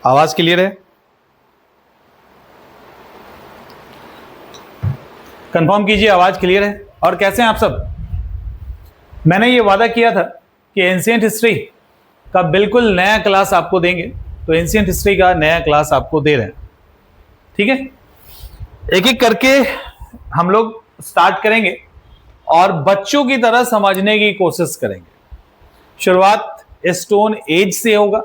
आवाज क्लियर है? कंफर्म कीजिए आवाज क्लियर है। और कैसे हैं आप सब? मैंने ये वादा किया था कि एंशिएंट हिस्ट्री का बिल्कुल नया क्लास आपको देंगे, तो एंशिएंट हिस्ट्री का नया क्लास आपको दे रहे हैं। ठीक है, एक एक करके हम लोग स्टार्ट करेंगे और बच्चों की तरह समझने की कोशिश करेंगे। शुरुआत स्टोन एज से होगा,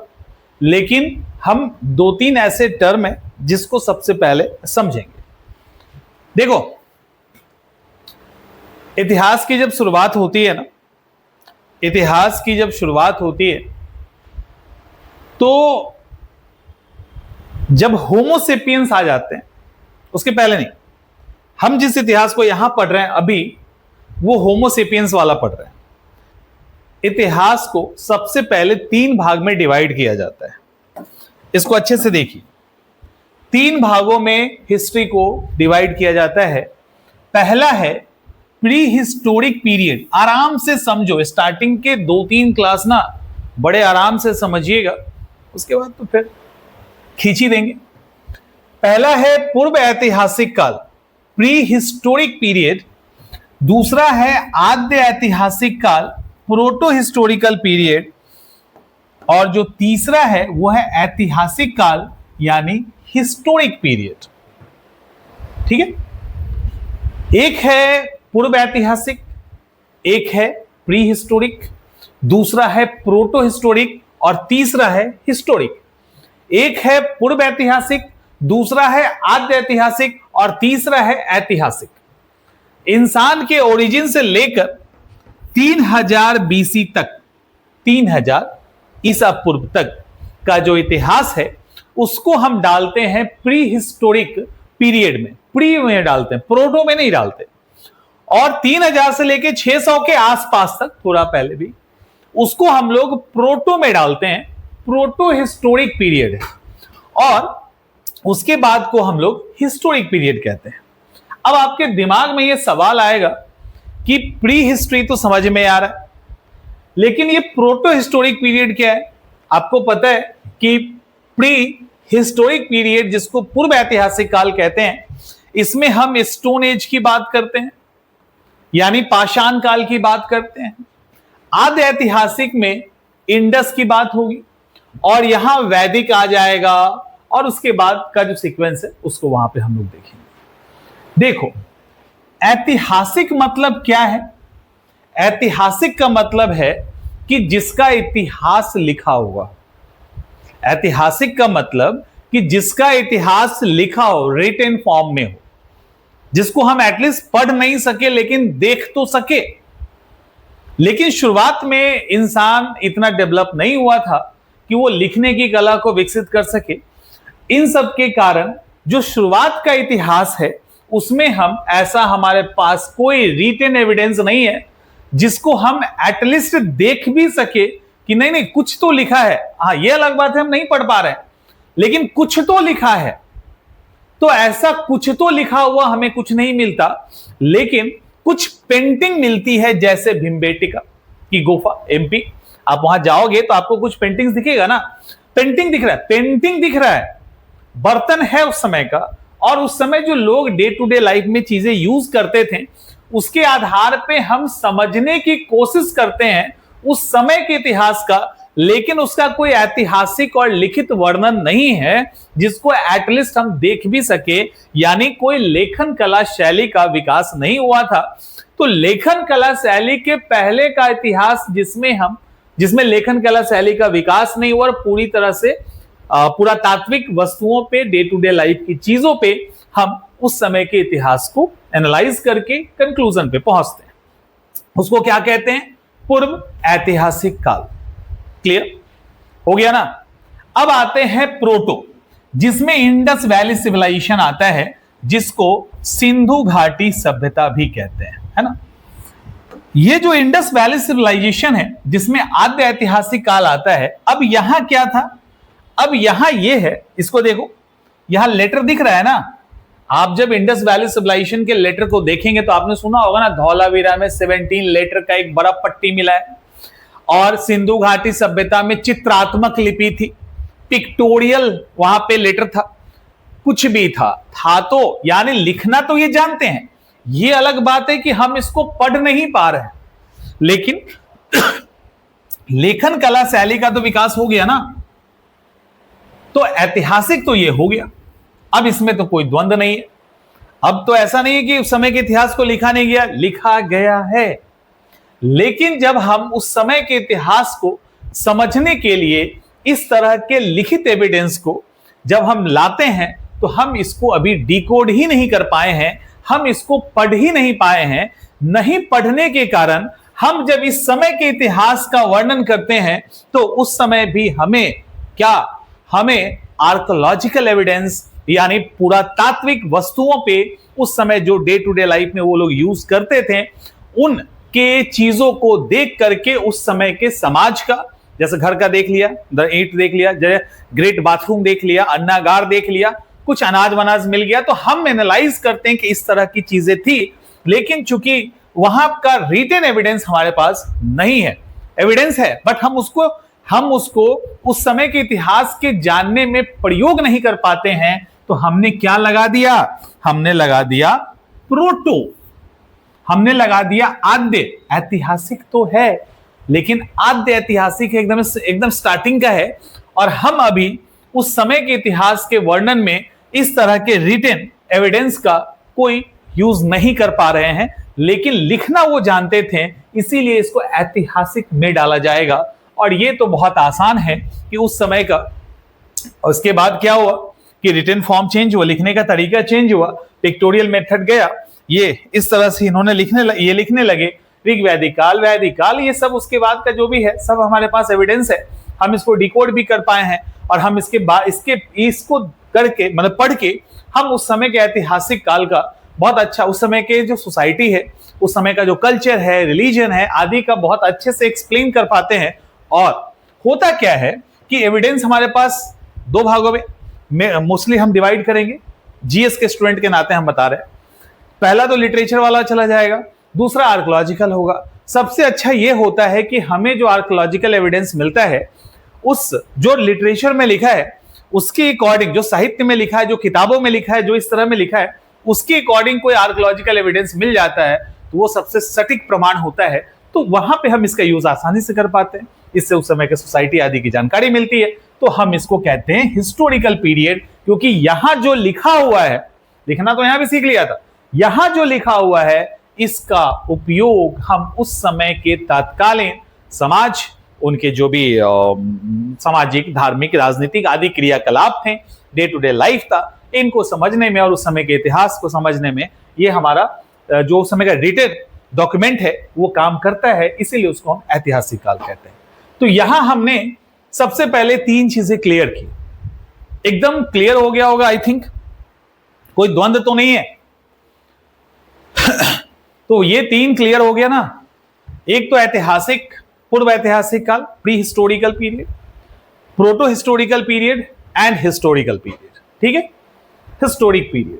लेकिन हम 2-3 ऐसे टर्म हैं जिसको सबसे पहले समझेंगे। देखो, इतिहास की जब शुरुआत होती है ना, इतिहास की जब शुरुआत होती है तो जब होमोसेपियंस आ जाते हैं, उसके पहले नहीं। हम जिस इतिहास को यहां पढ़ रहे हैं अभी, वो होमोसेपियंस वाला पढ़ रहे हैं। इतिहास को सबसे पहले 3 भाग में डिवाइड किया जाता है। इसको अच्छे से देखिए, 3 भागों में हिस्ट्री को डिवाइड किया जाता है। पहला है प्री हिस्टोरिक पीरियड। आराम से समझो, स्टार्टिंग के 2-3 क्लास ना बड़े आराम से समझिएगा, उसके बाद तो फिर खींची देंगे। पहला है पूर्व ऐतिहासिक काल, प्री हिस्टोरिक पीरियड। दूसरा है आद्य ऐतिहासिक काल, प्रोटो हिस्टोरिकल पीरियड। और जो तीसरा है वो है ऐतिहासिक काल, यानी हिस्टोरिक पीरियड। ठीक है, एक है पूर्व ऐतिहासिक, एक है प्री हिस्टोरिक, दूसरा है प्रोटो हिस्टोरिक और तीसरा है हिस्टोरिक। एक है पूर्व ऐतिहासिक, दूसरा है आद्य ऐतिहासिक और तीसरा है ऐतिहासिक। इंसान के ओरिजिन से लेकर 3000 बीसी तक, 3000 ईसा पूर्व तक का जो इतिहास है उसको हम डालते हैं प्री हिस्टोरिक पीरियड में। प्री में डालते हैं, प्रोटो में नहीं डालते। और 3000 से लेकर 600 के आसपास तक, थोड़ा पहले भी, उसको हम लोग प्रोटो में डालते हैं, प्रोटो हिस्टोरिक पीरियड है। और उसके बाद को हम लोग हिस्टोरिक पीरियड कहते हैं। अब आपके दिमाग में यह सवाल आएगा कि प्री हिस्ट्री तो समझ में आ रहा है, लेकिन ये प्रोटो हिस्टोरिक पीरियड क्या है? आपको पता है कि प्री हिस्टोरिक पीरियड, जिसको पूर्व ऐतिहासिक काल कहते हैं, इसमें हम स्टोन एज की बात करते हैं, यानी पाषाण काल की बात करते हैं। आद्य ऐतिहासिक में इंडस की बात होगी और यहां वैदिक आ जाएगा, और उसके बाद का जो सीक्वेंस है उसको वहां पे हम लोग देखेंगे। देखो, ऐतिहासिक मतलब क्या है? ऐतिहासिक का मतलब है कि जिसका इतिहास लिखा हुआ। ऐतिहासिक का मतलब कि जिसका इतिहास लिखा हो, रिटन फॉर्म में हो, जिसको हम एटलीस्ट पढ़ नहीं सके लेकिन देख तो सके। लेकिन शुरुआत में इंसान इतना डेवलप नहीं हुआ था कि वो लिखने की कला को विकसित कर सके। इन सब के कारण जो शुरुआत का इतिहास है उसमें हम ऐसा, हमारे पास कोई रिटन एविडेंस नहीं है जिसको हम एटलीस्ट देख भी सके कि नहीं नहीं कुछ तो लिखा है। हाँ, ये अलग बात है हम नहीं पढ़ पा रहे हैं, लेकिन कुछ तो लिखा है। तो ऐसा कुछ तो लिखा हुआ हमें कुछ नहीं मिलता, लेकिन कुछ पेंटिंग मिलती है, जैसे भीमबेटका की गुफा, एमपी। आप वहां जाओगे तो आपको कुछ पेंटिंग्स दिखेगा ना, पेंटिंग दिख रहा है, पेंटिंग दिख रहा है, बर्तन है उस समय का। और उस समय जो लोग डे टू डे लाइफ में चीजें यूज करते थे, उसके आधार पे हम समझने की कोशिश करते हैं उस समय के इतिहास का, लेकिन उसका कोई ऐतिहासिक और लिखित वर्णन नहीं है जिसको एटलीस्ट हम देख भी सके। यानी कोई लेखन कला शैली का विकास नहीं हुआ था। तो लेखन कला शैली के पहले का इतिहास जिसमें लेखन कला शैली का विकास नहीं हुआ और पूरी तरह से पूरा तात्विक वस्तुओं पे, डे टू डे लाइफ की चीजों पे हम उस समय के इतिहास को एनालाइज करके कंक्लूजन पे पहुंचते हैं, उसको क्या कहते हैं? पूर्व ऐतिहासिक काल। क्लियर हो गया ना? अब आते हैं प्रोटो, जिसमें इंडस वैली सिविलाइजेशन आता है, जिसको सिंधु घाटी सभ्यता भी कहते हैं, है ना? ये जो इंडस वैली सिविलाइजेशन है, जिसमें आद्य ऐतिहासिक काल आता है। अब यहां क्या था? अब यहां ये है, इसको देखो, यहां लेटर दिख रहा है ना। आप जब इंडस वैली सिविलाइजेशन के लेटर को देखेंगे तो आपने सुना होगा ना, धौलावीरा में 17 लेटर का एक बड़ा पट्टी मिला है, और सिंधु घाटी सभ्यता में चित्रात्मक लिपि थी। पिक्टोरियल वहां पे लेटर था, कुछ भी था तो यानी लिखना तो ये जानते हैं, ये अलग बात है कि हम इसको पढ़ नहीं पा रहे हैं, लेकिन लेखन कला शैली का तो विकास हो गया ना, तो ऐतिहासिक तो ये हो गया। अब इसमें तो कोई द्वंद्व नहीं है। अब तो ऐसा नहीं है कि उस समय के इतिहास को लिखा नहीं गया, लिखा गया है, लेकिन जब हम उस समय के इतिहास को समझने के लिए इस तरह के लिखित एविडेंस को जब हम लाते हैं तो हम इसको अभी डिकोड ही नहीं कर पाए हैं, हम इसको पढ़ ही नहीं पाए हैं। नहीं पढ़ने के कारण हम जब इस समय के इतिहास का वर्णन करते हैं तो उस समय भी हमें आर्कोलॉजिकल एविडेंस यानी पुरातात्विक वस्तुओं पे उस समय जो डे टू डे लाइफ में वो लोग यूज करते थे उन के चीजों को देख करके उस समय के समाज का, जैसे घर का देख लिया, द ईंट देख लिया, ग्रेट बाथरूम देख लिया, अन्नागार देख लिया, कुछ अनाज वनाज मिल गया, तो हम एनालाइज करते हैं कि इस तरह की चीजें थी। लेकिन चूंकि वहां का रिटन एविडेंस हमारे पास नहीं है, एविडेंस है बट हम उसको उस समय के इतिहास के जानने में प्रयोग नहीं कर पाते हैं, तो हमने क्या लगा दिया? हमने लगा दिया प्रोटो, हमने लगा दिया आद्य। ऐतिहासिक तो है लेकिन आद्य ऐतिहासिक एकदम स्टार्टिंग का है, और हम अभी उस समय के इतिहास के वर्णन में इस तरह के रिटन एविडेंस का कोई यूज नहीं कर पा रहे हैं, लेकिन लिखना वो जानते थे, इसीलिए इसको ऐतिहासिक में डाला जाएगा। और ये तो बहुत आसान है कि उस समय का, उसके बाद क्या हुआ कि रिटन फॉर्म चेंज हुआ, लिखने का तरीका चेंज हुआ, पिक्टोरियल मेथड गया, ये इस तरह से इन्होंने लिखने लगे, ऋग्वैदिक काल, वैदिक काल, ये सब उसके बाद का जो भी है सब हमारे पास एविडेंस है, हम इसको डिकोड भी कर पाए हैं, और हम इसके बाद इसको करके मतलब पढ़ के हम उस समय के ऐतिहासिक काल का बहुत अच्छा, उस समय के जो सोसाइटी है, उस समय का जो कल्चर है, रिलीजन है आदि का बहुत अच्छे से एक्सप्लेन कर पाते हैं। और होता क्या है कि एविडेंस हमारे पास दो भागों में मोस्टली हम डिवाइड करेंगे, जीएस के स्टूडेंट के नाते हम बता रहे हैं। पहला तो लिटरेचर वाला चला जाएगा, दूसरा आर्कोलॉजिकल होगा। सबसे अच्छा यह होता है कि हमें जो आर्कोलॉजिकल एविडेंस मिलता है उस जो लिटरेचर में लिखा है उसके अकॉर्डिंग, जो साहित्य में लिखा है, जो किताबों में लिखा है, जो इस तरह में लिखा है उसके अकॉर्डिंग कोई आर्कोलॉजिकल एविडेंस मिल जाता है तो वो सबसे सटीक प्रमाण होता है, तो वहां पे हम इसका यूज आसानी से कर पाते हैं, इससे उस समय के सोसाइटी आदि की जानकारी मिलती है। तो हम इसको कहते हैं हिस्टोरिकल पीरियड, क्योंकि यहां जो लिखा हुआ है, लिखना तो यहां भी सीख लिया था, यहां जो लिखा हुआ है इसका उपयोग हम उस समय के तत्कालीन समाज, उनके जो भी सामाजिक, धार्मिक, राजनीतिक आदि क्रियाकलाप थे, डे टू डे लाइफ था, इनको समझने में और उस समय के इतिहास को समझने में ये हमारा जो उस समय का रिटन डॉक्यूमेंट है वो काम करता है, इसीलिए उसको हम ऐतिहासिक काल कहते हैं। तो यहां हमने सबसे पहले तीन चीजें क्लियर की, एकदम क्लियर हो गया होगा आई थिंक, कोई द्वंद्व तो नहीं है। तो ये तीन क्लियर हो गया ना, एक तो ऐतिहासिक, पूर्व ऐतिहासिक काल, pre historical period, proto historical period and historical period, ठीक है, हिस्टोरिक पीरियड।